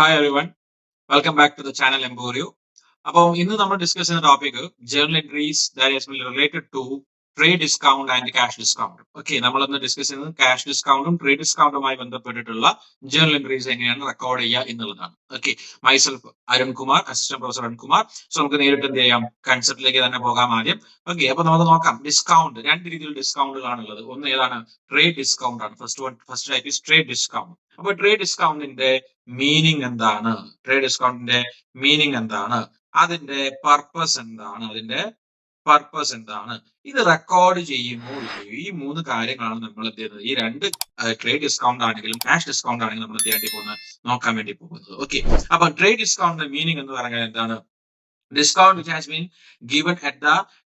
Hi everyone, welcome back to the channel Emporio. അപ്പോൾ ഇന്ന് നമ്മൾ ഡിസ്കസ് ചെയ്യുന്ന topic journal entries that is related to trade discount and cash discount. Okay, നമ്മൾ ഇന്ന് discuss ചെയ്യുന്നത് cash ഡിസ്കൗണ്ടും ട്രേഡ് ഡിസ്കൗണ്ടുമായി ബന്ധപ്പെട്ടിട്ടുള്ള ജേർണൽ എൻട്രീസ് എങ്ങനെയാണ് റെക്കോർഡ് ചെയ്യുക എന്നുള്ളതാണ്. Okay, myself Arunkumar, assistant professor Arunkumar. So നമുക്ക് നേരിട്ട് എന്ത് ചെയ്യാം, കൺസെപ്റ്റിലേക്ക് തന്നെ പോകാം ആദ്യം. ഓക്കെ, അപ്പൊ നമുക്ക് നോക്കാം. ഡിസ്കൗണ്ട് രണ്ട് രീതിയിൽ ഡിസ്കൗണ്ടുകളാണുള്ളത്. ഒന്ന് ഏതാണ്? ട്രേഡ് ഡിസ്കൗണ്ട് ആണ്. First type is trade discount. അപ്പൊ ട്രേഡ് ഡിസ്കൗണ്ടിന്റെ മീനിങ് എന്താണ്? ട്രേഡ് ഡിസ്കൗണ്ടിന്റെ മീനിങ് എന്താണ്? അതിന്റെ പർപ്പസ് എന്താണ്? ഇത് റെക്കോർഡ് ചെയ്യുമോ ഇല്ലയോ? ഈ മൂന്ന് കാര്യങ്ങളാണ് നമ്മൾ എന്ത് ചെയ്യുന്നത്. ഈ രണ്ട് ട്രേഡ് ഡിസ്കൗണ്ട് ആണെങ്കിലും ക്യാഷ് ഡിസ്കൗണ്ട് ആണെങ്കിലും നമ്മൾ എന്ത് ചെയ്യേണ്ടി പോകുന്നത്, നോക്കാൻ വേണ്ടി പോകുന്നത്. ഓക്കെ, അപ്പൊ ട്രേഡ് ഡിസ്കൗണ്ടിന്റെ മീനിങ് എന്ന് പറഞ്ഞാൽ എന്താണ്? Discount which has been given at the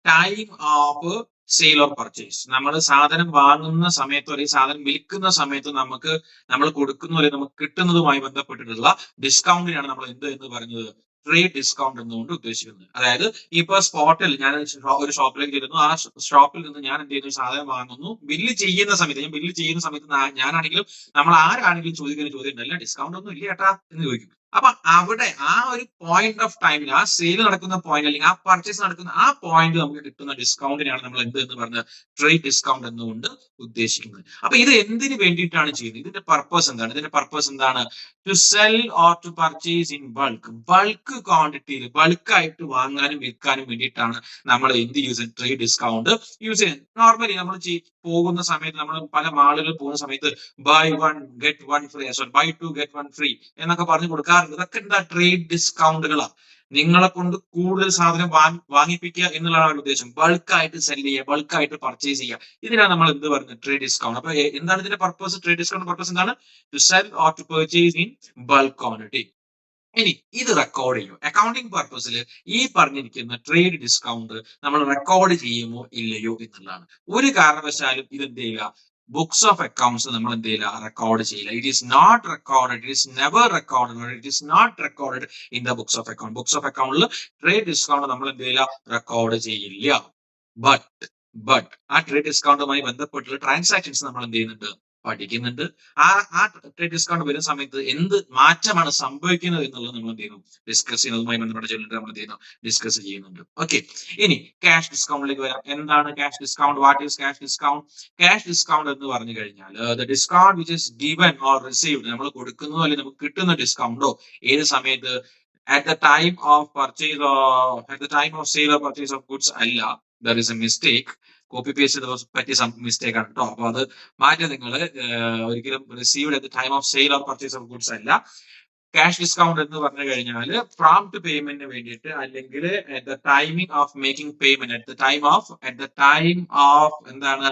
time of sale or purchase. നമ്മൾ സാധനം വാങ്ങുന്ന സമയത്തോ അല്ലെങ്കിൽ സാധനം വിൽക്കുന്ന സമയത്തോ നമ്മൾ കൊടുക്കുന്ന അല്ലെങ്കിൽ നമുക്ക് കിട്ടുന്നതുമായി ബന്ധപ്പെട്ടിട്ടുള്ള ഡിസ്കൗണ്ടിനാണ് നമ്മൾ എന്ത് എന്ന് പറയുന്നത്, ട്രേഡ് ഡിസ്കൗണ്ട് എന്നുകൊണ്ട് ഉദ്ദേശിക്കുന്നത്. അതായത് ഇപ്പൊ സ്പോട്ടിൽ ഞാൻ ഒരു ഷോപ്പിലേക്ക് ചെല്ലുന്നു, ആ ഷോപ്പിൽ നിന്ന് ഞാൻ എന്ത് ചെയ്യുന്നു, സാധനം വാങ്ങുന്നു. ബില്ല് ചെയ്യുന്ന സമയത്ത് ഞാനാണെങ്കിലും നമ്മൾ ആരാണെങ്കിലും ചോദിക്കുന്ന ചോദ്യം ഉണ്ടല്ല, ഡിസ്കൗണ്ട് ഒന്നും ഇല്ല ചേട്ടാ എന്ന് ചോദിക്കും. അപ്പൊ അവിടെ ആ ഒരു പോയിന്റ് ഓഫ് ടൈമിൽ, ആ സെയിൽ നടക്കുന്ന പോയിന്റ് അല്ലെങ്കിൽ ആ പർച്ചേസ് നടക്കുന്ന ആ പോയിന്റ് നമുക്ക് കിട്ടുന്ന ഡിസ്കൗണ്ടിനാണ് നമ്മൾ എന്ത് എന്ന് പറഞ്ഞത്, ട്രേഡ് ഡിസ്കൗണ്ട് എന്നുകൊണ്ട് ഉദ്ദേശിക്കുന്നത്. അപ്പൊ ഇത് എന്തിനു വേണ്ടിയിട്ടാണ് ചെയ്യുന്നത്? ഇതിന്റെ പർപ്പസ് എന്താണ്? To sell or to purchase in bulk ക്വാണ്ടിറ്റിയിൽ, ബൾക്കായിട്ട് വാങ്ങാനും വിൽക്കാനും വേണ്ടിയിട്ടാണ് നമ്മൾ എന്ത് ട്രേഡ് ഡിസ്കൗണ്ട് യൂസ് ചെയ്യുന്നത്. നോർമലി നമ്മൾ പോകുന്ന സമയത്ത്, നമ്മൾ പല മാളുകളിൽ പോകുന്ന സമയത്ത് buy one get one free, buy two get one free എന്നൊക്കെ പറഞ്ഞു കൊടുക്കാറുണ്ട്. ഇതൊക്കെ എന്താ? ട്രേഡ് ഡിസ്കൗണ്ടുകളാണ്. നിങ്ങളെ കൊണ്ട് കൂടുതൽ സാധനം വാങ്ങിപ്പിക്കുക എന്നുള്ളതാണ് അവരുടെ ഉദ്ദേശം. ബൾക്കായിട്ട് സെൽ ചെയ്യുക, ബൾക്കായിട്ട് പർച്ചേസ് ചെയ്യുക. ഇതിനാണ് നമ്മൾ എന്ത് പറയുന്നത്, ട്രേഡ് ഡിസ്കൗണ്ട്. അപ്പൊ എന്താണ് ഇതിന്റെ പർപ്പസ്? ട്രേഡ് ഡിസ്കൗണ്ട് പർപ്പസ് എന്താണ്? To sell or to purchase in bulk quantity. ഇനി ഇത് റെക്കോർഡ് ചെയ്യും. അക്കൗണ്ടിങ് പർപ്പസിൽ ഈ പറഞ്ഞിരിക്കുന്ന ട്രേഡ് ഡിസ്കൗണ്ട് നമ്മൾ റെക്കോർഡ് ചെയ്യുമോ ഇല്ലയോ എന്നുള്ളതാണ്. ഒരു കാരണവശാലും ഇത് എന്ത് ചെയ്യുക, ബുക്സ് ഓഫ് അക്കൗണ്ട്സ് നമ്മൾ എന്ത് ചെയ്യില്ല, റെക്കോർഡ് ചെയ്യില്ല. It is not recorded, it is never recorded, it is not recorded in the books of account. Books of അക്കൗണ്ടിൽ ട്രേഡ് ഡിസ്കൗണ്ട് നമ്മൾ എന്ത് ചെയ്യില്ല, റെക്കോർഡ് ചെയ്യില്ല. ബട്ട് ആ ട്രേഡ് ഡിസ്കൗണ്ടുമായി ബന്ധപ്പെട്ടുള്ള ട്രാൻസാക്ഷൻസ് നമ്മൾ എന്ത് ചെയ്യുന്നുണ്ട്, പഠിക്കുന്നുണ്ട്. ആ ട്രേഡ് ഡിസ്കൗണ്ട് വരുന്ന സമയത്ത് എന്ത് മാറ്റമാണ് സംഭവിക്കുന്നത് എന്നുള്ളത് നമ്മൾ എന്ത് ചെയ്യുന്നു, ഡിസ്കസ് ചെയ്യുന്നതുമായി ബന്ധപ്പെട്ട ചെല്ലിട്ട് നമ്മൾ എന്ത് ചെയ്യുന്നു, ഡിസ്കസ് ചെയ്യുന്നുണ്ട്. ഓക്കെ, ഇനി ക്യാഷ് ഡിസ്കൗണ്ടിലേക്ക് വരാം. എന്താണ് cash discount? What is cash discount? Cash discount എന്ന് പറഞ്ഞു കഴിഞ്ഞാൽ the discount which is given or received, നമ്മൾ കൊടുക്കുന്നതോ അല്ലെങ്കിൽ നമുക്ക് കിട്ടുന്ന ഡിസ്കൗണ്ടോ ഏത് സമയത്ത്, at the time of purchase or at the time of sale or purchase of goods അല്ല. There is a mistake. Copy paste പറ്റിയ മിസ്റ്റേക്ക് ആണ് കേട്ടോ. അപ്പൊ അത് മാറ്റി നിങ്ങൾ ഒരിക്കലും received at the time of sale or purchase of goods അല്ല. ക്യാഷ് ഡിസ്കൗണ്ട് എന്ന് പറഞ്ഞു കഴിഞ്ഞാൽ പ്രോംപ്റ്റ് പേയ്മെന്റിന് വേണ്ടിയിട്ട്, അല്ലെങ്കിൽ at the timing of making payment, at the time of എന്താണ്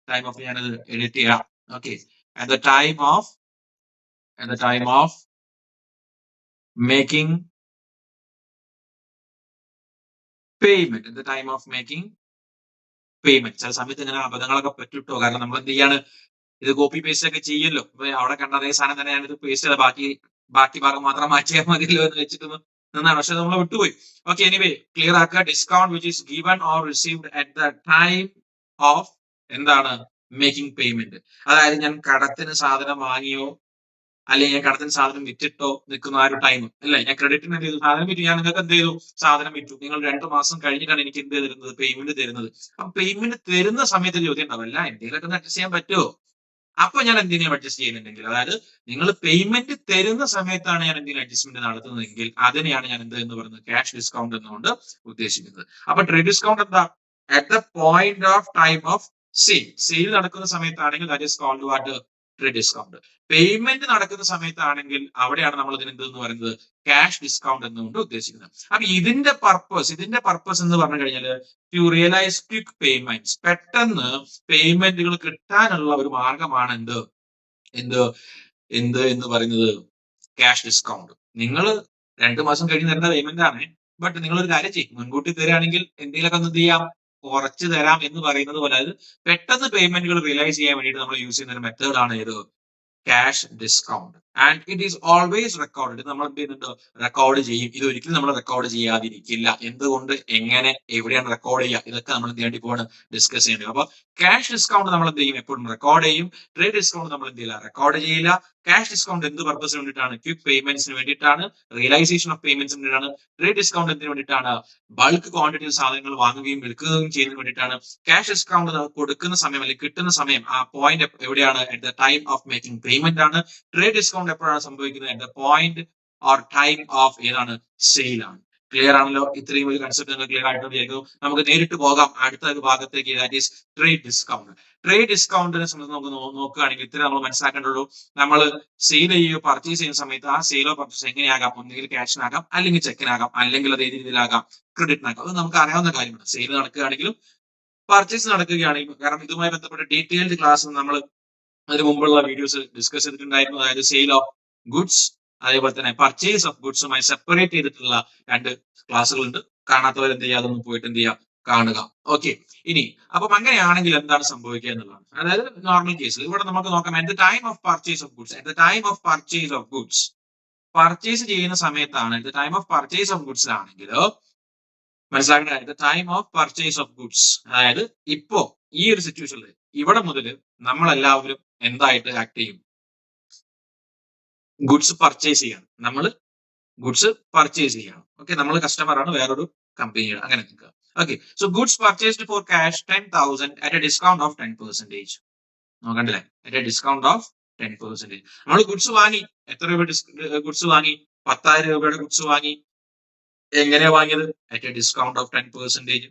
ടൈം ഓഫ്, ഞാനത് എഡിറ്റ് ചെയ്യാം. Okay, at the time of making payment, at the time of making payment. ചില സമയത്ത് ഇങ്ങനെ അബദ്ധങ്ങളൊക്കെ പറ്റിട്ടോ, കാരണം നമ്മൾ എന്ത് ചെയ്യാണ്, ഇത് കോപ്പി പേസ്റ്റ് ഒക്കെ ചെയ്യല്ലോ. അപ്പൊ അവിടെ കണ്ട അതേ സാധനം തന്നെ ഞാനിത് പേസ്റ്റ് ചെയ്ത ബാക്കി ഭാഗം മാത്രം മാറ്റിയാൽ മതിയല്ലോ എന്ന് വെച്ചിട്ട് നിന്നാണ്. പക്ഷെ നമ്മൾ വിട്ടുപോയി. ഓക്കെ, എനിവേ ക്ലിയർ ആക്കുക. Discount which is given or received at the time of എന്താണ്, മേക്കിംഗ് പേയ്മെന്റ്. അതായത് ഞാൻ കടത്തിന് സാധനം വാങ്ങിയോ അല്ലെങ്കിൽ ഞാൻ കടത്തിന് സാധനം വിറ്റിട്ടോ നിൽക്കുന്ന ആ ഒരു ടൈം അല്ലെ, ഞാൻ ക്രെഡിറ്റിന് എന്ത് ചെയ്തു, സാധനം വിറ്റു. ഞാൻ നിങ്ങൾക്ക് എന്ത് ചെയ്തു, സാധനം വിറ്റു. നിങ്ങൾ 2 മാസം കഴിഞ്ഞിട്ടാണ് എനിക്ക് എന്ത് തരുന്നത്, പേയ്മെന്റ് തരുന്നത്. അപ്പൊ പേയ്മെന്റ് തരുന്ന സമയത്ത് ചോദ്യം ഉണ്ടാവില്ല, എന്തെങ്കിലുമൊക്കെ ഒന്ന് അഡ്ജസ്റ്റ് ചെയ്യാൻ പറ്റുമോ? അപ്പൊ ഞാൻ എന്തിനും അഡ്ജസ്റ്റ് ചെയ്യുന്നുണ്ടെങ്കിൽ, അതായത് നിങ്ങൾ പേയ്മെന്റ് തരുന്ന സമയത്താണ് ഞാൻ എന്തെങ്കിലും അഡ്ജസ്റ്റ്മെന്റ് നടത്തുന്നതെങ്കിൽ അതിനെയാണ് ഞാൻ എന്ത് എന്ന് പറയുന്നത്, ക്യാഷ് ഡിസ്കൗണ്ട് എന്നുകൊണ്ട് ഉദ്ദേശിക്കുന്നത്. അപ്പൊ ട്രേഡ് ഡിസ്കൗണ്ട് എന്താ? At the point of time of sale നടക്കുന്ന സമയത്താണെങ്കിൽ that is called what, trade discount. Payment നടക്കുന്ന സമയത്താണെങ്കിൽ അവിടെയാണ് നമ്മൾ ഇതിന് എന്ത് എന്ന് പറയുന്നത്, ക്യാഷ് ഡിസ്കൗണ്ട് എന്നുകൊണ്ട് ഉദ്ദേശിക്കുന്നത്. അപ്പൊ ഇതിന്റെ പർപ്പസ് എന്ന് പറഞ്ഞു കഴിഞ്ഞാൽ ടു റിയലൈസ് ക്വിക്ക് പേയ്മെന്റ്സ്, പെട്ടെന്ന് പേയ്മെന്റുകൾ കിട്ടാനുള്ള ഒരു മാർഗമാണ് എന്ത് എന്ന് പറയുന്നത്, ക്യാഷ് ഡിസ്കൗണ്ട്. നിങ്ങൾ 2 മാസം കഴിഞ്ഞ് തരുന്ന പേയ്മെന്റ് ആണ്. ബട്ട് നിങ്ങൾ ഒരു കാര്യം ചെയ്യും, മുൻകൂട്ടി തരികയാണെങ്കിൽ എന്തെങ്കിലുമൊക്കെ ഒന്ന് ചെയ്യാം, കുറച്ച് തരാം എന്ന് പറയുന്നത് പോലെ. അതായത് പെട്ടെന്ന് പേയ്മെന്റുകൾ റിയലൈസ് ചെയ്യാൻ വേണ്ടിയിട്ട് നമ്മൾ യൂസ് ചെയ്യുന്ന ഒരു മെത്തേഡ് ആണ് ഏത്, cash discount. And it is always record. നമ്മൾ എന്ത് ചെയ്യുന്നുണ്ട്, റെക്കോർഡ് ചെയ്യും. ഇത് ഒരിക്കലും നമ്മൾ റെക്കോർഡ് ചെയ്യാതിരിക്കില്ല. എന്തുകൊണ്ട്, എങ്ങനെ, എവിടെയാണ് റെക്കോർഡ് ചെയ്യുക, ഇതൊക്കെ നമ്മൾ എന്ത് ചെയ്യേണ്ടി പോവാണ്, ഡിസ്കസ് ചെയ്യേണ്ടത്. അപ്പൊ ക്യാഷ് ഡിസ്കൗണ്ട് നമ്മൾ എന്ത് ചെയ്യും, എപ്പോഴും റെക്കോർഡ് ചെയ്യും. ട്രേഡ് ഡിസ്കൗണ്ട് നമ്മൾ എന്ത് ചെയ്യില്ല, റെക്കോർഡ് ചെയ്യില്ല. ക്യാഷ് ഡിസ്കൗണ്ട് എന്ത് പർപ്പസിന് വേണ്ടിയിട്ടാണ്? ക്വിക്ക് പേയ്മെന്റ്സിന് വേണ്ടിയിട്ടാണ്, റിയലൈസേഷൻ ഓഫ് പേയ്മെന്റ്സിന് വേണ്ടിയിട്ടാണ്. ട്രേഡ് ഡിസ്കൗണ്ട് എന്തിനു വേണ്ടിയിട്ടാണ്? ബൾക്ക് ക്വാണ്ടിറ്റി സാധനങ്ങൾ വാങ്ങുകയും വിൽക്കുകയും ചെയ്യുന്നതിന് വേണ്ടിയിട്ടാണ്. ക്യാഷ് ഡിസ്കൗണ്ട് കൊടുക്കുന്ന സമയം അല്ലെങ്കിൽ കിട്ടുന്ന സമയം ആ പോയിന്റ് എവിടെയാണ്? At the time of making payment ആണ്. ട്രേഡ് ഡിസ്കൗണ്ട് എപ്പോഴാണ് സംഭവിക്കുന്നത്? At the point or time of ഏതാണ്? സെയിൽ ആണ്. ക്ലിയർ ആണല്ലോ? ഇത്രയും ഒരു കൺസെപ്റ്റ് നിങ്ങൾ ക്ലിയർ ആയിട്ട് വിചാരിക്കുന്നു. നമുക്ക് നേരിട്ട് പോകാം അടുത്ത ഒരു ഭാഗത്തേക്ക്. That is trade discount. Trade ഡിസ്കൗണ്ടിനെ സംബന്ധിച്ച് നമുക്ക് നോക്കുകയാണെങ്കിൽ ഇത്ര നമ്മൾ മനസ്സിലാക്കേണ്ടുള്ളൂ. നമ്മൾ സെയിൽ ചെയ്യുകയോ പർച്ചേസ് ചെയ്യുന്ന സമയത്ത് ആ സെയിലോ പർച്ചേസ് എങ്ങനെയാകാം? ഒന്നുകിൽ ക്യാഷിനാകാം, അല്ലെങ്കിൽ ചെക്കിനാകാം, അല്ലെങ്കിൽ അത് ഏത് രീതിയിലാകാം? ക്രെഡിറ്റിനാകാം. അത് നമുക്ക് അറിയാവുന്ന കാര്യമാണ്. സെയിൽ നടക്കുകയാണെങ്കിലും പർച്ചേസ് നടക്കുകയാണെങ്കിലും. കാരണം ഇതുമായി ബന്ധപ്പെട്ട ഡീറ്റെയിൽഡ് ക്ലാസ് നമ്മൾ അതിന് മുമ്പുള്ള വീഡിയോസ് ഡിസ്കസ് ചെയ്തിട്ടുണ്ടായിരുന്നു. അതായത് സെയിൽ ഓഫ് ഗുഡ്സ്, അതേപോലെ തന്നെ പർച്ചേസ് ഓഫ് ഗുഡ്സുമായി സെപ്പറേറ്റ് ചെയ്തിട്ടുള്ള 2 ക്ലാസ്സുകളുണ്ട്. കാണാത്തവർ എന്ത് ചെയ്യുക? അതൊന്ന് പോയിട്ട് എന്ത് ചെയ്യുക? കാണുക. ഓക്കെ. ഇനി അപ്പം അങ്ങനെയാണെങ്കിൽ എന്താണ് സംഭവിക്കുക എന്നുള്ളതാണ്. അതായത് നോർമൽ കേസിൽ ഇവിടെ നമുക്ക് നോക്കാം. At the time of purchase of goods, at the time of purchase of goods, purchase ചെയ്യുന്ന സമയത്താണ്. At the time of purchase of goods ആണെങ്കിൽ മനസ്സിലാക്കേണ്ട, at the time of purchase of goods, അതായത് ഇപ്പോ ഈ ഒരു സിറ്റുവേഷനിൽ ഇവിടെ മുതൽ നമ്മളെല്ലാവരും എന്തായിട്ട് ആക്ട് ചെയ്യും? ഗുഡ്സ് പർച്ചേസ് ചെയ്യണം. നമ്മൾ ഗുഡ്സ് പർച്ചേസ് ചെയ്യണം. ഓക്കെ, നമ്മൾ കസ്റ്റമർ ആണ് വേറൊരു കമ്പനിയുടെ, അങ്ങനെ നിൽക്കുക. Okay, so goods purchased for cash 10,000 at a discount of 10%. നോക്കണ്ടല്ലേ? At a discount of 10%. നമ്മൾ ഗുഡ്സ് വാങ്ങി. എത്ര രൂപ ഗുഡ്സ് വാങ്ങി? 10,000 രൂപയുടെ ഗുഡ്സ് വാങ്ങി. എങ്ങനെയാ വാങ്ങിയത്? At a discount of 10%.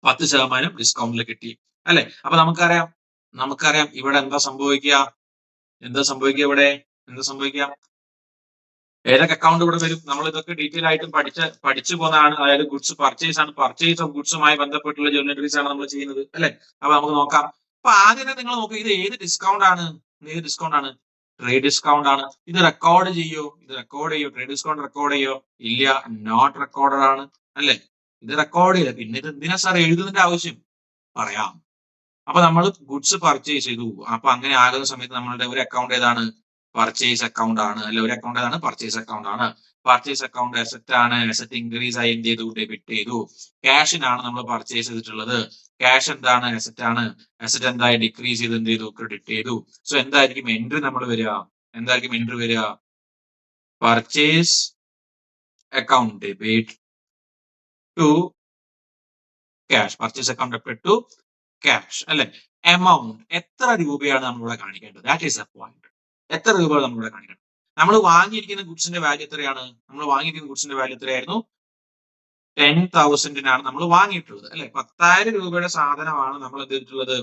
10% ഡിസ്കൗണ്ടിൽ കിട്ടി അല്ലെ? അപ്പൊ നമുക്കറിയാം ഇവിടെ എന്താ സംഭവിക്കുക? ഇവിടെ എന്താ സംഭവിക്കുക? ഏതൊക്കെ അക്കൗണ്ട് ഇവിടെ വരും? നമ്മൾ ഇതൊക്കെ ഡീറ്റെയിൽ ആയിട്ടും പഠിച്ചു പോകുന്നതാണ്. അതായത് ഗുഡ്സ് പർച്ചേസ് ആണ്. പർച്ചേസ് ഓഫ് ഗുഡ്സുമായി ബന്ധപ്പെട്ടുള്ള ജേർണലീസ് ആണ് നമ്മൾ ചെയ്യുന്നത് അല്ലെ? അപ്പൊ നമുക്ക് നോക്കാം. അപ്പൊ ആദ്യം നിങ്ങൾ നോക്കുക, ഇത് ഏത് ഡിസ്കൗണ്ട് ആണ്? ട്രേഡ് ഡിസ്കൗണ്ട് ആണ്. ഇത് റെക്കോർഡ് ചെയ്യോ? ട്രേഡ് ഡിസ്കൗണ്ട് റെക്കോർഡ് ചെയ്യോ? ഇല്ല, നോട്ട് റെക്കോർഡഡ് ആണ് അല്ലെ? ഇത് റെക്കോർഡ് ചെയ്യില്ല. പിന്നെ ഇത് എന്തിനാ സാർ എഴുതുന്നതിന്റെ ആവശ്യം? പറയാം. അപ്പൊ നമ്മൾ ഗുഡ്സ് പർച്ചേസ് ചെയ്തു. അപ്പൊ അങ്ങനെ ആകുന്ന സമയത്ത് നമ്മളുടെ ഒരു അക്കൗണ്ട് ഏതാണ്? പർച്ചേസ് അക്കൗണ്ട് ആണ് അല്ലെ? ഒരു അക്കൗണ്ട് ഏതാണ്? പർച്ചേസ് അക്കൗണ്ട് ആണ്. പർച്ചേസ് അക്കൗണ്ട് അസറ്റ് ആണ്. അസറ്റ് ഇൻക്രീസ് ആയി എന്ത് ചെയ്തു? ഡെബിറ്റ് ചെയ്തു. ക്യാഷിനാണ് നമ്മൾ പർച്ചേസ് ചെയ്തിട്ടുള്ളത്. ക്യാഷ് എന്താണ്? അസറ്റ് ആണ്. അസറ്റ് എന്തായി? ഡിക്രീസ് ചെയ്ത് എന്ത് ചെയ്തു? ക്രെഡിറ്റ് ചെയ്തു. സോ എന്തായിരിക്കും എൻട്രി നമ്മൾ വരിക? Purchase account debit to cash. Purchase account debit to cash അല്ലെ? എമൗണ്ട് എത്ര രൂപയാണ് നമ്മളിവിടെ കാണിക്കേണ്ടത്? That is a point. എത്ര രൂപ നമ്മളിവിടെ കാണിക്കണം? നമ്മൾ വാങ്ങിയിരിക്കുന്ന ഗുഡ്സിന്റെ വാല്യൂ എത്രയാണ്? എത്രയായിരുന്നു? 10,000 നമ്മൾ വാങ്ങിയിട്ടുള്ളത് അല്ലെ? 10,000 രൂപയുടെ സാധനമാണ് നമ്മൾ എന്ത് ചെയ്തിട്ടുള്ളത്?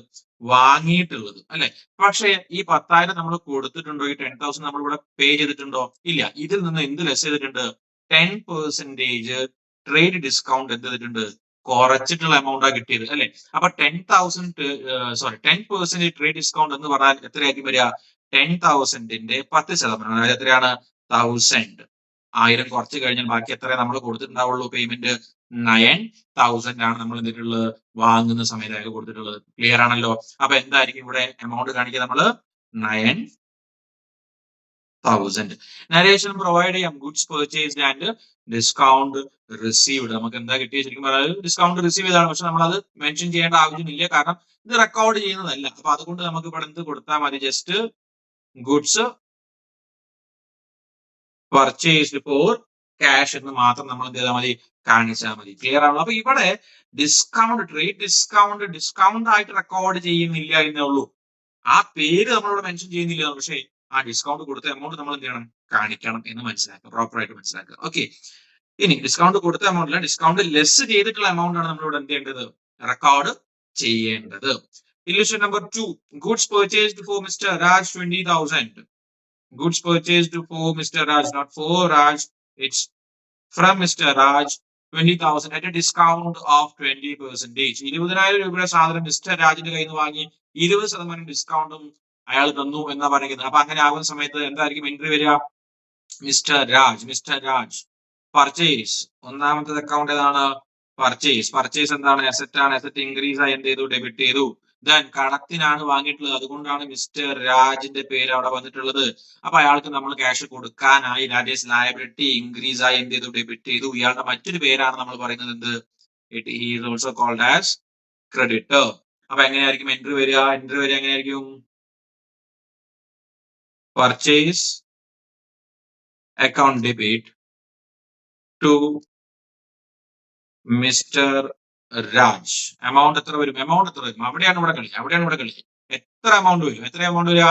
വാങ്ങിയിട്ടുള്ളത് അല്ലെ? പക്ഷേ ഈ 10,000 നമ്മൾ കൊടുത്തിട്ടുണ്ടോ? ഈ 10,000 നമ്മൾ ഇവിടെ പേ ചെയ്തിട്ടുണ്ടോ? ഇല്ല. ഇതിൽ നിന്ന് എന്ത് ലെസ് ചെയ്തിട്ടുണ്ട്? 10% ട്രേഡ് ഡിസ്കൗണ്ട് എന്ത് ചെയ്തിട്ടുണ്ട്? കുറച്ചിട്ടുള്ള എമൗണ്ട് ആ കിട്ടിയത് അല്ലെ? അപ്പൊ 10% ട്രേഡ് ഡിസ്കൗണ്ട് എന്ന് പറഞ്ഞാൽ എത്രയായിരിക്കും വരിക? 10,000ന്റെ 10%. അതായത് എത്രയാണ്? 1,000. 1000 കുറച്ച് കഴിഞ്ഞാൽ ബാക്കി എത്ര നമ്മൾ കൊടുത്തിട്ടുണ്ടാവുള്ളൂ? പേയ്മെന്റ് 9,000 ആണ് നമ്മൾ എന്തിട്ടുള്ളത്? വാങ്ങുന്ന സമയത്ത് കൊടുത്തിട്ടുള്ളത്. ക്ലിയർ ആണല്ലോ? അപ്പൊ എന്തായിരിക്കും ഇവിടെ എമൗണ്ട് കാണിക്കുക? നമ്മള് 9,000. നരേഷൻ പ്രൊവൈഡ് ചെയ്യാം. Goods purchased and discount received. നമുക്ക് എന്താ കിട്ടിയ? ശരിക്കും പറഞ്ഞാൽ ഡിസ്കൗണ്ട് റിസീവ് ചെയ്താണ്. പക്ഷെ നമ്മൾ അത് മെൻഷൻ ചെയ്യേണ്ട ആവശ്യമില്ല, കാരണം ഇത് റെക്കോർഡ് ചെയ്യുന്നതല്ല. അപ്പൊ അതുകൊണ്ട് നമുക്ക് ഇവിടെ എന്ത് കൊടുത്താൽ മതി? Just goods purchased for cash എന്ന് മാത്രം നമ്മൾ എന്ത് ചെയ്താൽ മതി? കാണിച്ചാൽ മതി. ക്ലിയർ ആണല്ലോ? അപ്പൊ ഇവിടെ ട്രേഡ് ഡിസ്കൗണ്ട് ആയിട്ട് റെക്കോർഡ് ചെയ്യുന്നില്ല എന്നേ ഉള്ളൂ. ആ പേര് നമ്മളിവിടെ മെൻഷൻ ചെയ്യുന്നില്ല. പക്ഷേ ആ ഡിസ്കൗണ്ട് കൊടുത്ത എമൗണ്ട് നമ്മൾ എന്ത് ചെയ്യണം? കാണിക്കണം എന്ന് മനസ്സിലാക്കുക. പ്രോപ്പർ ആയിട്ട് മനസ്സിലാക്കുക. ഓക്കെ. ഇനി ഡിസ്കൗണ്ട് കൊടുത്ത എമൗണ്ട് അല്ല, ഡിസ്കൗണ്ട് ലെസ് ചെയ്തിട്ടുള്ള എമൗണ്ട് ആണ് നമ്മളിവിടെ എന്ത് ചെയ്യേണ്ടത്? റെക്കോർഡ് ചെയ്യേണ്ടത്. Illustration number 2. Goods purchased for mister Raj 20,000. Goods purchased for Mr. Raj, not for Raj. It's from Mr. Raj 20,000 at a discount of 20%. 20,000 രൂപയുടെ സാധനം മിസ്റ്റർ രാജിന്റെ കയ്യിൽ നിന്ന് വാങ്ങി 20% ഡിസ്കൗണ്ടും അയാൾ തന്നു എന്നാ പറയുന്നത്. അപ്പൊ അങ്ങനെ ആകുന്ന സമയത്ത് എന്തായിരിക്കും എൻട്രി വരിക? Mister Raj purchase. ഒന്നാമത്തെ അക്കൗണ്ട് ഏതാണ്? പർച്ചേസ് എന്താണ്? അസറ്റ് ആണ്. അസറ്റ് ഇൻക്രീസ് ആയി എന്ത് ചെയ്തു? ഡെബിറ്റ് ചെയ്തു. ദെൻ കടത്തിനാണ് വാങ്ങിയിട്ടുള്ളത്. അതുകൊണ്ടാണ് മിസ്റ്റർ രാജിന്റെ പേര് അവിടെ വന്നിട്ടുള്ളത്. അപ്പൊ അയാൾക്ക് നമ്മൾ ക്യാഷ് കൊടുക്കാനായി, ദാറ്റ് ഈസ് ലയബിലിറ്റി ഇൻക്രീസ് ആയി എന്ത് ചെയ്തു? ഡെബിറ്റ് ചെയ്തു. ഇയാളുടെ മറ്റൊരു പേരാണ് നമ്മൾ പറയുന്നത് എന്ത്? It is also called as creditor. അപ്പൊ എങ്ങനെയായിരിക്കും എൻട്രി വരിക? എങ്ങനെയായിരിക്കും? Purchase account debit to mister Raj. Amount എത്ര വരും? അവിടെയാണ് ഇവിടെ കളി. എത്ര എമൗണ്ട് വരും? വരിക?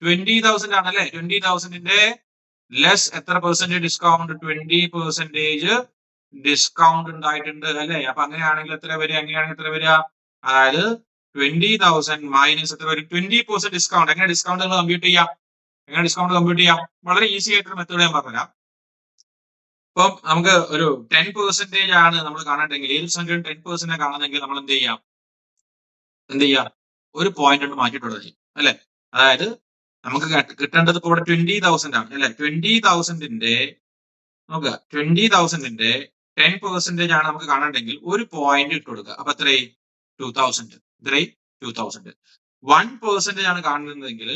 20,000 ആണല്ലേ. 20,000ന്റെ ലെസ് എത്ര പെർസെന്റേജ് ഡിസ്കൗണ്ട്? 20% ഡിസ്കൗണ്ട് ഉണ്ടായിട്ടുണ്ട് അല്ലെ. അപ്പൊ അങ്ങനെയാണെങ്കിൽ എത്ര വരിക? അതായത് 20,000 മൈനസ് എത്ര വരും? 20% ഡിസ്കൗണ്ട്. എങ്ങനെ ഡിസ്കൗണ്ട് കമ്പ്യൂട്ട് ചെയ്യാം? വളരെ ഈസി ആയിട്ടൊരു മെത്തേഡ് ഞാൻ പറഞ്ഞുതരാം. ഇപ്പം നമുക്ക് ഒരു 10% ആണ് നമ്മൾ കാണണ്ടെങ്കിൽ, ഏത് സംഖ്യ 10% കാണുന്നെങ്കിൽ നമ്മൾ എന്ത് ചെയ്യാം? ഒരു പോയിന്റ് കൊണ്ട് മാറ്റിയിട്ടുള്ളത് അല്ലെ. അതായത് നമുക്ക് കിട്ടേണ്ടത് ഇപ്പോൾ ഇവിടെ 20,000 ആണ് അല്ലെ. 20,000ന്റെ 10% ആണ് നമുക്ക് കാണണ്ടെങ്കിൽ ഒരു പോയിന്റ് ഇട്ട് കൊടുക്കുക. അപ്പൊ എത്രയായി? 2,000. 1% ആണ് കാണുന്നതെങ്കിൽ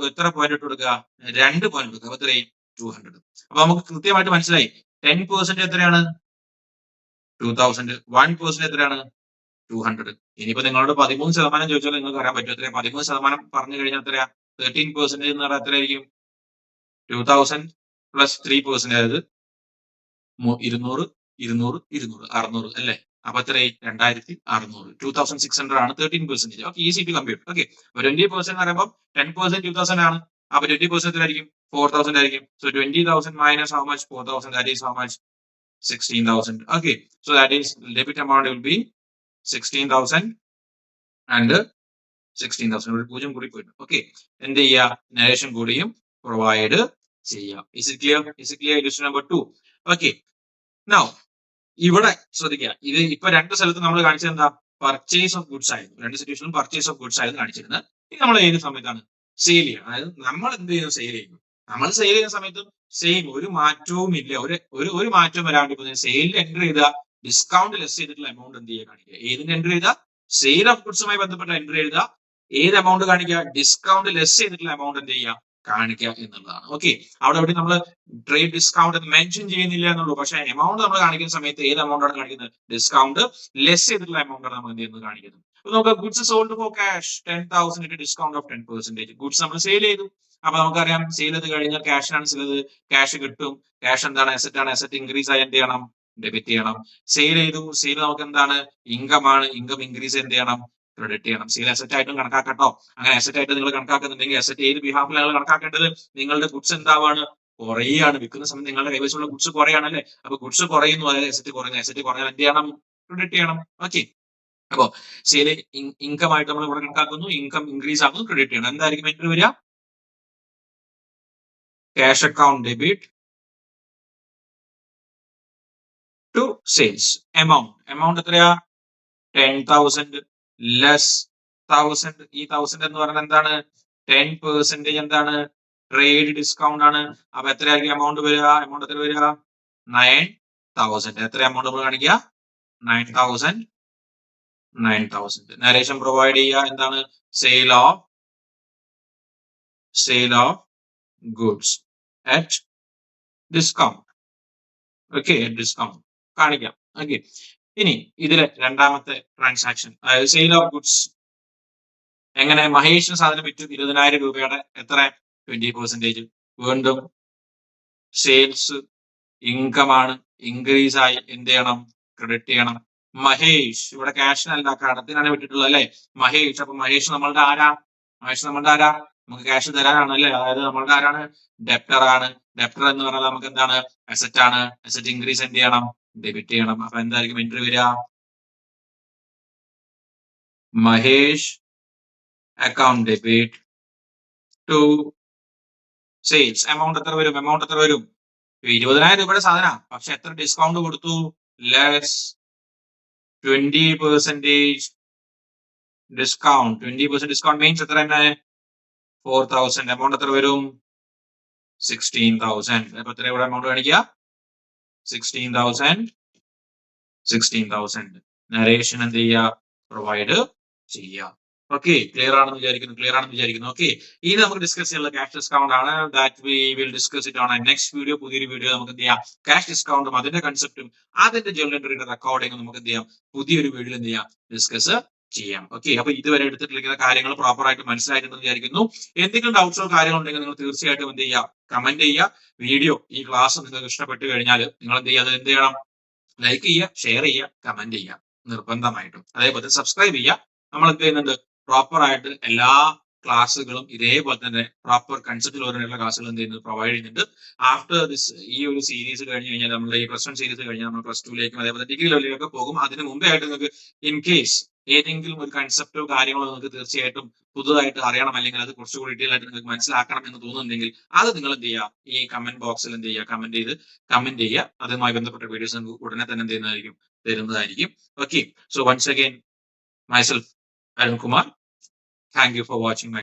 എത്ര പോയിന്റ് ഇട്ട് കൊടുക്കുക? 2 പോയിന്റ് കൊടുക്കുക. അപ്പൊ എത്രയായി? 200. അപ്പൊ നമുക്ക് കൃത്യമായിട്ട് മനസ്സിലായി 10% എത്രയാണ്? 2,000. 1% എത്രയാണ്? 200. ഇനിയിപ്പോ നിങ്ങളോട് 13% ചോദിച്ചാൽ നിങ്ങൾക്ക് അറിയാൻ പറ്റും. എത്രയാ? 13% പറഞ്ഞു കഴിഞ്ഞാൽ എത്രയാ? 13% എന്ന് പറഞ്ഞാൽ എത്രയായിരിക്കും? 2,000 പ്ലസ് 3%, അതായത് 200, 600 അല്ലെ. അപ്പൊ എത്രയായി? 2,600. 2,600 ആണ് 13%. Okay, easy to compute. Okay, 20% എന്ന് പറയുമ്പോൾ 10% 2,000 ആണ്. അപ്പൊ 20% എത്രയായിരിക്കും? 4,000 ആയിരിക്കും. So 20,000 minus how much? 4,000. That is how much? 16,000. Okay, so that is debit amount will be 16,000 and 16,000. ഒരു 0 കൂടി പോയിട്ട്. ഓക്കെ, എന്ത് ചെയ്യുക? നരേഷൻ കൂടിയും പ്രൊവൈഡ് ചെയ്യുക. Is it clear? Question number 2. Okay, now ഇവിടെ ശ്രദ്ധിക്കുക. ഇത് ഇപ്പൊ രണ്ട് സ്ഥലത്ത് നമ്മൾ കാണിച്ചത് എന്താ? പർച്ചേസ് ഓഫ് ഗുഡ്സ് ആയിരുന്നു. രണ്ട് സിറ്റുവേഷനിലും പർച്ചേസ് ഓഫ് ഗുഡ്സ് ആയിരുന്നു കാണിച്ചിരുന്നത്. ഇത് നമ്മൾ ഏത് സമയത്താണ്? സെയിൽ ചെയ്യുക. അതായത് നമ്മൾ എന്ത് ചെയ്യുന്നു? സെയിൽ ചെയ്യുന്നു. നമ്മൾ സെയിൽ ചെയ്യുന്ന സമയത്തും സെയിം, ഒരു മാറ്റവും ഇല്ല. ഒരു മാറ്റവും വരാണ്ട് ഇപ്പൊ സെയിലിൽ എൻറ്റർ ചെയ്ത ഡിസ്കൗണ്ട് ലെസ് ചെയ്തിട്ടുള്ള എമൗണ്ട് എന്ത് ചെയ്യുക? കാണിക്കുക. ഏതിന് എൻറ്റർ ചെയ്ത? സെയിൽ ഓഫ് ഗുഡ്സുമായി ബന്ധപ്പെട്ട എൻറ്റർ ചെയ്ത ഏത് എമൗണ്ട് കാണിക്കുക? ഡിസ്കൗണ്ട് ലെസ് ചെയ്തിട്ടുള്ള എമൗണ്ട് എന്ത് ചെയ്യുക? കാണിക്കുക എന്നുള്ളതാണ്. ഓക്കെ, അവിടെ നമ്മൾ ട്രേഡ് ഡിസ്കൗണ്ട് മെൻഷൻ ചെയ്യുന്നില്ല എന്നുള്ളൂ. പക്ഷേ എമൗണ്ട് നമ്മൾ കാണിക്കുന്ന സമയത്ത് ഏത് എമൗണ്ട് ആണ് കാണിക്കുന്നത്? ഡിസ്കൗണ്ട് ലെസ് ചെയ്തിട്ടുള്ള എമൗണ്ട് ആണ് നമ്മൾ എന്ത് ചെയ്യുന്നത്? കാണിക്കുന്നത്. അപ്പൊ നമുക്ക് goods sold for cash 10,000 discount of 10%. Goods നമ്മൾ സെയിൽ ചെയ്തു. അപ്പൊ നമുക്കറിയാം സെയിൽ ചെയ്ത് കഴിഞ്ഞാൽ ക്യാഷിനാണ് സെയിൽ. ക്യാഷ് കിട്ടും. ക്യാഷ് എന്താണ്? അസറ്റ് ആണ്. അസറ്റ് ഇൻക്രീസ് ആയി എന്ത് ചെയ്യണം? ഡെബിറ്റ് ചെയ്യണം. സെയിൽ ചെയ്തു. സെയിൽ നമുക്ക് എന്താണ്? ഇൻകം ആണ്. ഇൻകം ഇൻക്രീസ് എന്ത് ചെയ്യണം? ക്രെഡിറ്റ് ചെയ്യണം. സെയിൽ അസറ്റ് ആയിട്ടും കണക്കാക്കട്ടോ. അങ്ങനെ അസറ്റ് ആയിട്ട് നിങ്ങൾ കണക്കാക്കുന്നുണ്ടെങ്കിൽ അസറ്റ് ഏത് ബിഹാഫിലാണ് കണക്കാക്കേണ്ടത്? നിങ്ങളുടെ ഗുഡ്സ് എന്താവാണ്? കുറയാണ്. വിൽക്കുന്ന സമയത്ത് നിങ്ങളുടെ കൈവശമുള്ള ഗുഡ്സ് കുറയാണല്ലേ. അപ്പൊ ഗുഡ്സ് കുറയുന്നു, അതായത് അസറ്റ് കുറയുന്നു. അസറ്റ് കുറഞ്ഞാൽ എന്ത് ചെയ്യണം? ക്രെഡിറ്റ് ചെയ്യണം. ഓക്കെ, അപ്പൊ സെയിൽ ഇൻകം ആയിട്ട് നമ്മൾ ഇവിടെ കണക്കാക്കുന്നു. ഇൻകം ഇൻക്രീസ് ആകുന്നു, ക്രെഡിറ്റ് ചെയ്യണം. എന്തായിരിക്കും എൻട്രി വരിക? Cash account debit to sales. Amount എത്രയാ? 10,000 ലെസ് 1,000. ഈ 1,000 എന്ന് പറയുന്നത് എന്താണ്? 10% എന്താണ്? ട്രേഡ് ഡിസ്കൗണ്ട് ആണ്. അപ്പൊ എത്രയായിരിക്കും എമൗണ്ട് വരിക? എമൗണ്ട് എത്ര വരിക? 9,000. എത്ര എമൗണ്ട് നമ്മൾ കാണിക്കുക? 9,000. നരേഷൻ പ്രൊവൈഡ് ചെയ്യുക. എന്താണ്? Sale of goods at discount. Okay, discount കാണിക്കാം. ഓക്കെ, ഇനി ഇതിലെ രണ്ടാമത്തെ ട്രാൻസാക്ഷൻ, അതായത് സെയിൽ ഓഫ് ഗുഡ്സ്. എങ്ങനെ? മഹേഷിന് സാധനം വിറ്റു 20,000 രൂപയുടെ. എത്ര? 20%. വീണ്ടും സെയിൽസ് ഇൻകം ആണ്. ഇൻക്രീസ് ആയി എന്ത് ചെയ്യണം? ക്രെഡിറ്റ് ചെയ്യണം. മഹേഷ് ഇവിടെ ക്യാഷിനല്ല, കടത്തിനാണ് വിട്ടിട്ടുള്ളത് അല്ലെ. മഹേഷ്. അപ്പൊ മഹേഷ് നമ്മളുടെ ആരാ? നമുക്ക് ക്യാഷ് തരാനാണ് അല്ലെ. അതായത് നമ്മളുടെ ആരാണ്? ഡെപ്റ്റർ ആണ്. ഡെപ്റ്റർ എന്ന് പറഞ്ഞാൽ നമുക്ക് എന്താണ്? അസറ്റ് ആണ്. അസറ്റ് ഇൻക്രീസ് എന്ത് ചെയ്യണം? ഡെബിറ്റ് ചെയ്യണം. അപ്പൊ എന്തായിരിക്കും എൻട്രി വരിക? Mahesh account debit to sales. Amount എത്ര വരും? 20,000 രൂപയുടെ സാധന. പക്ഷെ എത്ര ഡിസ്കൗണ്ട് കൊടുത്തു? Less 20% discount. 20% ഡിസ്കൗണ്ട് മീൻസ് എത്ര തന്നെ? 4,000. എമൗണ്ട് എത്ര വരും? 16,000. അപ്പൊ എത്ര ഇവിടെ എമൗണ്ട് കാണിക്കുക? 16,000. നരേഷൻ എന്ത് ചെയ്യുക? പ്രൊവൈഡ് ചെയ്യുക. ഓക്കെ, ക്ലിയർ ആണെന്ന് വിചാരിക്കുന്നു. ഓക്കെ, ഇനി നമുക്ക് ഡിസ്കസ് ചെയ്യാനുള്ള ക്യാഷ് ഡിസ്കൗണ്ട് ആണ്. That we will discuss it on next video. പുതിയൊരു വീഡിയോ നമുക്ക് എന്ത് ചെയ്യാം? ക്യാഷ് ഡിസ്കൗണ്ടും അതിന്റെ കൺസെപ്റ്റും അതിന്റെ ജേർണൽ എൻട്രിയുടെ റെക്കോർഡിംഗും നമുക്ക് എന്ത് ചെയ്യാം? പുതിയൊരു വീഡിയോയിൽ എന്ത് ചെയ്യാം? ഡിസ്കസ് ചെയ്യാം. ഓക്കെ, അപ്പൊ ഇതുവരെ എടുത്തിട്ടിരിക്കുന്ന കാര്യങ്ങൾ പ്രോപ്പർ ആയിട്ട് മനസ്സിലായിട്ടുണ്ടെന്ന് വിചാരിക്കുന്നു. എന്തെങ്കിലും ഡൗട്ട്സോ കാര്യങ്ങളോ ഉണ്ടെങ്കിൽ നിങ്ങൾ തീർച്ചയായിട്ടും എന്ത് ചെയ്യുക, കമന്റ് ചെയ്യുക. വീഡിയോ ഈ ക്ലാസ് നിങ്ങൾക്ക് ഇഷ്ടപ്പെട്ട് കഴിഞ്ഞാൽ നിങ്ങൾ എന്ത് ചെയ്യുക, അത് എന്ത് ചെയ്യണം, ലൈക്ക് ചെയ്യുക, ഷെയർ ചെയ്യുക, കമന്റ് ചെയ്യുക നിർബന്ധമായിട്ടും. അതേപോലെ സബ്സ്ക്രൈബ് ചെയ്യുക. നമ്മൾ എന്ത് ചെയ്യുന്നുണ്ട്, പ്രോപ്പർ ആയിട്ട് എല്ലാ ക്ലാസ്സുകളും ഇതേപോലെ തന്നെ പ്രോപ്പർ കൺസെപ്റ്റിൽ ഓറിയന്റഡ് ക്ലാസ്സുകൾ എന്ത് ചെയ്യുന്നത്, പ്രൊവൈഡ് ചെയ്യുന്നുണ്ട്. ആഫ്റ്റർ ദിസ് ഈ ഒരു സീരീസ് കഴിഞ്ഞ് കഴിഞ്ഞാൽ, നമ്മുടെ ഈ പ്ലസ് 1 സീരീസ് കഴിഞ്ഞാൽ നമ്മൾ പ്ലസ് 2ലേക്കും അതേപോലെ ഡിഗ്രി ലെവലിലേക്കൊക്കെ പോകും. അതിന് മുമ്പേ ആയിട്ട് നിങ്ങൾക്ക് ഇൻ കേസ് ഏതെങ്കിലും ഒരു കൺസെപ്റ്റോ കാര്യങ്ങളോ നിങ്ങൾക്ക് തീർച്ചയായിട്ടും പുതുതായിട്ട് അറിയണം, അല്ലെങ്കിൽ അത് കുറച്ചുകൂടി ഡീറ്റെയിൽ ആയിട്ട് നിങ്ങൾക്ക് മനസ്സിലാക്കണം എന്ന് തോന്നുന്നുണ്ടെങ്കിൽ അത് നിങ്ങൾ എന്ത് ചെയ്യുക, ഈ കമന്റ് ബോക്സിൽ എന്ത് ചെയ്യുക, കമന്റ് ചെയ്യുക. അതുമായി ബന്ധപ്പെട്ട വീഡിയോസ് നിങ്ങൾക്ക് ഉടനെ തന്നെ എന്ത് ചെയ്യുന്നതായിരിക്കും, തരുന്നതായിരിക്കും. Okay, so once again myself Arun Kumar, thank you for watching my